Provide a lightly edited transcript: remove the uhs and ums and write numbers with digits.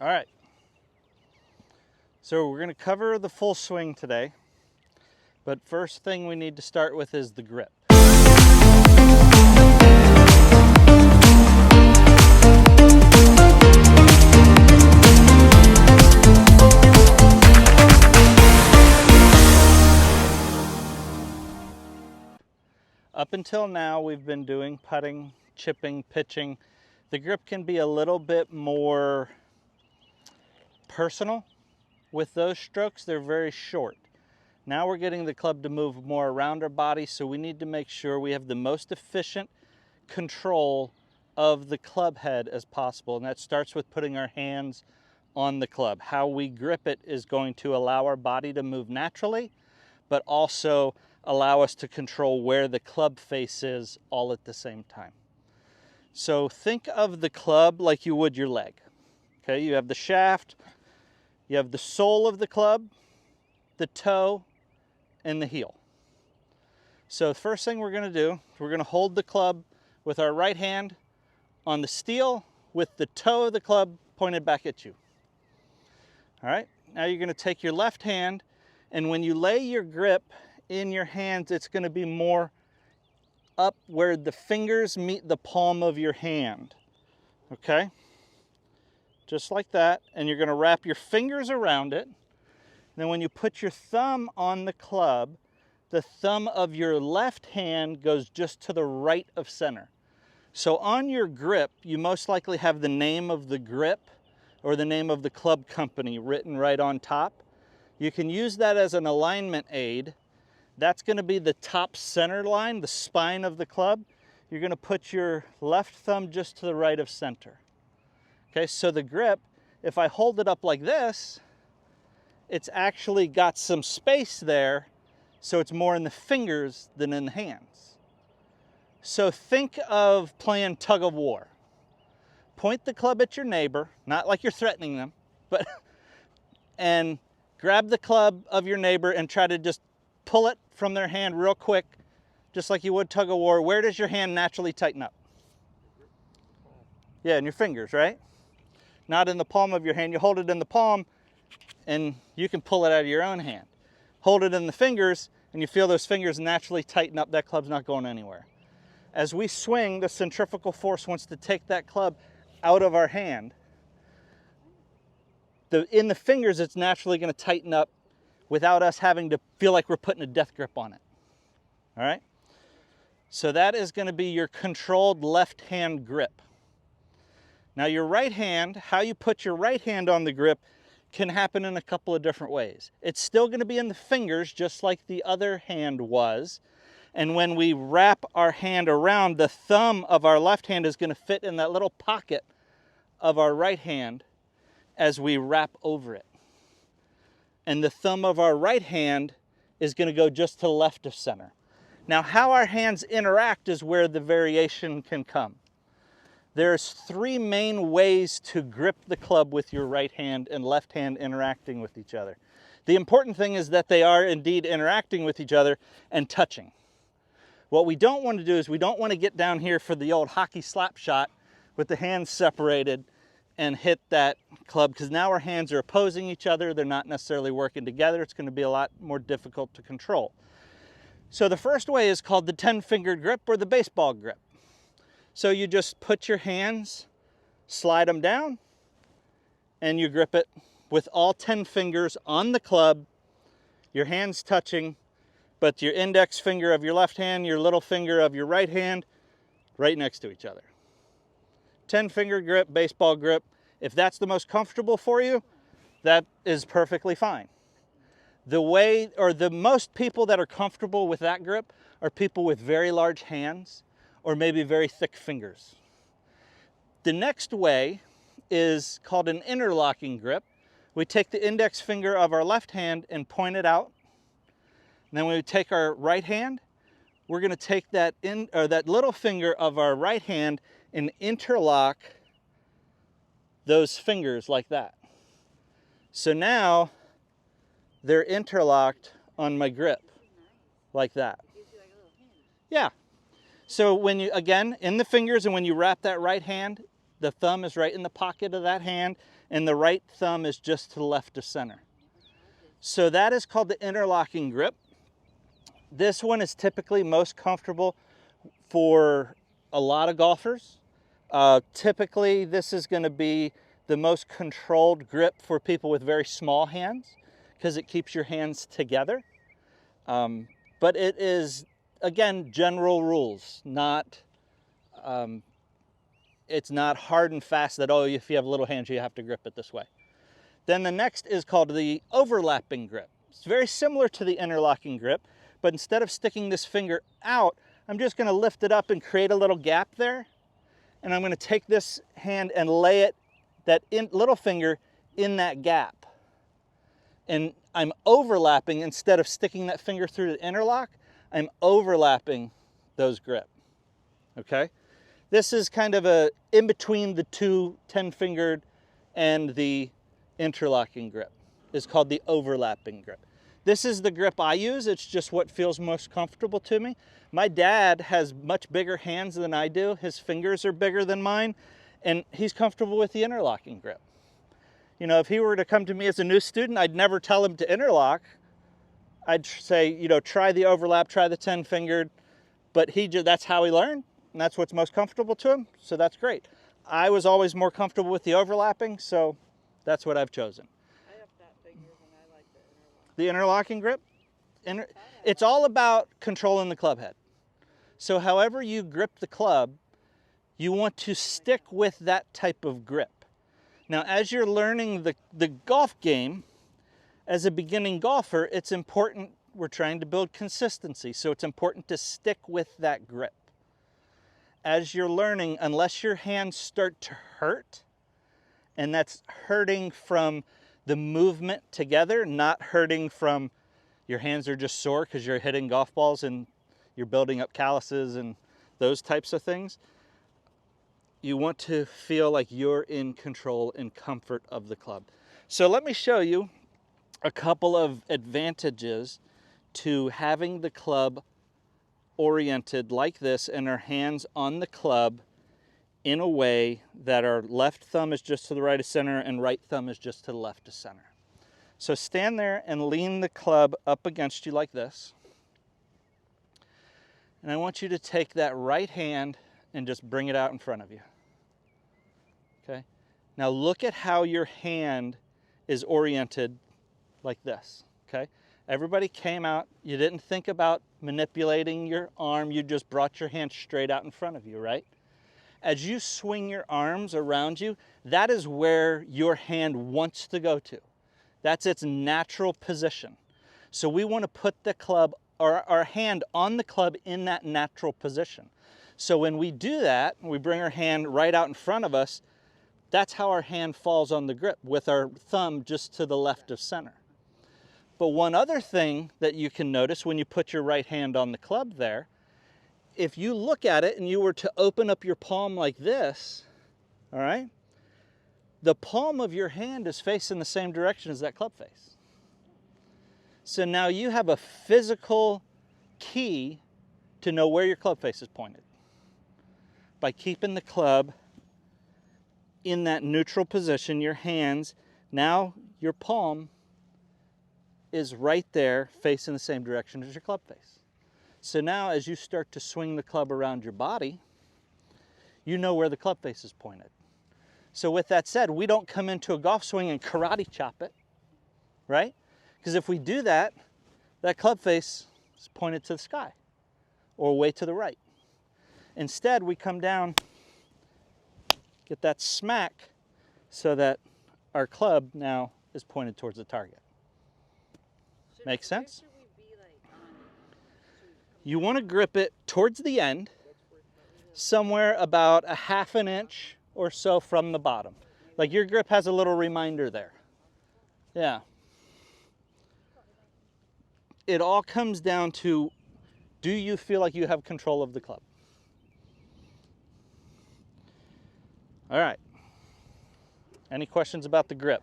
All right. So we're going to cover the full swing today, but first thing we need to start with is the grip. Up until now, we've been doing putting, chipping, pitching. The grip can be a little bit more personal with those strokes. They're very short. Now we're getting the club to move more around our body, so we need to make sure we have the most efficient control of the club head as possible, and that starts with putting our hands on the club. How we grip it is going to allow our body to move naturally, but also allow us to control where the club face is all at the same time. So think of the club like you would your leg. Okay, you have the shaft, you have the sole of the club, the toe, and the heel. So the first thing we're going to do, we're going to hold the club with our right hand on the steel with the toe of the club pointed back at you. All right, now you're going to take your left hand, and when you lay your grip in your hands, it's going to be more up where the fingers meet the palm of your hand. Okay? Just like that. And you're going to wrap your fingers around it. Then when you put your thumb on the club, the thumb of your left hand goes just to the right of center. So on your grip, you most likely have the name of the grip or the name of the club company written right on top. You can use that as an alignment aid. That's going to be the top center line, the spine of the club. You're going to put your left thumb just to the right of center. Okay, so the grip, if I hold it up like this, it's actually got some space there, so it's more in the fingers than in the hands. So think of playing tug of war. Point the club at your neighbor, not like you're threatening them, but and grab the club of your neighbor and try to just pull it from their hand real quick, just like you would tug of war. Where does your hand naturally tighten up? Yeah, in your fingers, right? Not in the palm of your hand. You hold it in the palm, and you can pull it out of your own hand. Hold it in the fingers, and you feel those fingers naturally tighten up. That club's not going anywhere. As we swing, the centrifugal force wants to take that club out of our hand. In the fingers, it's naturally going to tighten up without us having to feel like we're putting a death grip on it. All right? So that is going to be your controlled left hand grip. Now your right hand, how you put your right hand on the grip can happen in a couple of different ways. It's still going to be in the fingers just like the other hand was. And when we wrap our hand around, the thumb of our left hand is going to fit in that little pocket of our right hand as we wrap over it. And the thumb of our right hand is going to go just to the left of center. Now, how our hands interact is where the variation can come. There's three main ways to grip the club with your right hand and left hand interacting with each other. The important thing is that they are indeed interacting with each other and touching. What we don't want to do is we don't want to get down here for the old hockey slap shot with the hands separated and hit that club, because now our hands are opposing each other. They're not necessarily working together. It's going to be a lot more difficult to control. So the first way is called the 10-fingered grip or the baseball grip. So you just put your hands, slide them down, and you grip it with all 10 fingers on the club, your hands touching, but your index finger of your left hand, your little finger of your right hand, right next to each other. 10-finger grip, baseball grip. If that's the most comfortable for you, that is perfectly fine. The way, or the most people that are comfortable with that grip are people with very large hands or maybe very thick fingers. The next way is called an interlocking grip. We take the index finger of our left hand and point it out. And then when we take our right hand, we're going to take that little finger of our right hand and interlock those fingers like that. So now they're interlocked on my grip like that. Yeah. So when you, again, in the fingers, and when you wrap that right hand, the thumb is right in the pocket of that hand, and the right thumb is just to the left of center. So that is called the interlocking grip. This one is typically most comfortable for a lot of golfers. Typically, this is going to be the most controlled grip for people with very small hands because it keeps your hands together. But it is, again, general rules, not, it's not hard and fast that, oh, if you have little hands, you have to grip it this way. Then the next is called the overlapping grip. It's very similar to the interlocking grip, but instead of sticking this finger out, I'm just going to lift it up and create a little gap there. And I'm going to take this hand and lay it, that little finger, in that gap. And I'm overlapping, instead of sticking that finger through the interlock, I'm overlapping those grip. Okay? This is kind of a in between the two 10-fingered and the interlocking grip. It's called the overlapping grip. This is the grip I use. It's just what feels most comfortable to me. My dad has much bigger hands than I do. His fingers are bigger than mine, and he's comfortable with the interlocking grip. You know, if he were to come to me as a new student, I'd never tell him to interlock. I'd say, you know, try the overlap, try the 10-fingered, but that's how he learned, and that's what's most comfortable to him, so that's great. I was always more comfortable with the overlapping, so that's what I've chosen. I have fat fingers and I like the interlocking grip. It's all about controlling the club head. So however you grip the club, you want to stick with that type of grip. Now, as you're learning the golf game, as a beginning golfer, it's important, we're trying to build consistency, so it's important to stick with that grip. As you're learning, unless your hands start to hurt, and that's hurting from the movement together, not hurting from your hands are just sore because you're hitting golf balls and you're building up calluses and those types of things. You want to feel like you're in control and comfort of the club. So let me show you a couple of advantages to having the club oriented like this and our hands on the club in a way that our left thumb is just to the right of center and right thumb is just to the left of center. So stand there and lean the club up against you like this. And I want you to take that right hand and just bring it out in front of you. Okay? Now look at how your hand is oriented like this. Okay? Everybody came out, you didn't think about manipulating your arm, you just brought your hand straight out in front of you, right? As you swing your arms around you, that is where your hand wants to go to. That's its natural position. So we want to put the club, or our hand on the club in that natural position. So when we do that, we bring our hand right out in front of us, that's how our hand falls on the grip, with our thumb just to the left of center. But one other thing that you can notice when you put your right hand on the club there, if you look at it and you were to open up your palm like this, all right, the palm of your hand is facing the same direction as that club face. So now you have a physical key to know where your club face is pointed. By keeping the club in that neutral position, your hands, now your palm is right there facing the same direction as your club face. So now as you start to swing the club around your body, you know where the club face is pointed. So with that said, we don't come into a golf swing and karate chop it, right? Because if we do that, that club face is pointed to the sky or way to the right. Instead, we come down, get that smack so that our club now is pointed towards the target. Make sense? You want to grip it towards the end, somewhere about a ½ an inch or so from the bottom. Like your grip has a little reminder there. Yeah. It all comes down to, do you feel like you have control of the club? All right. Any questions about the grip?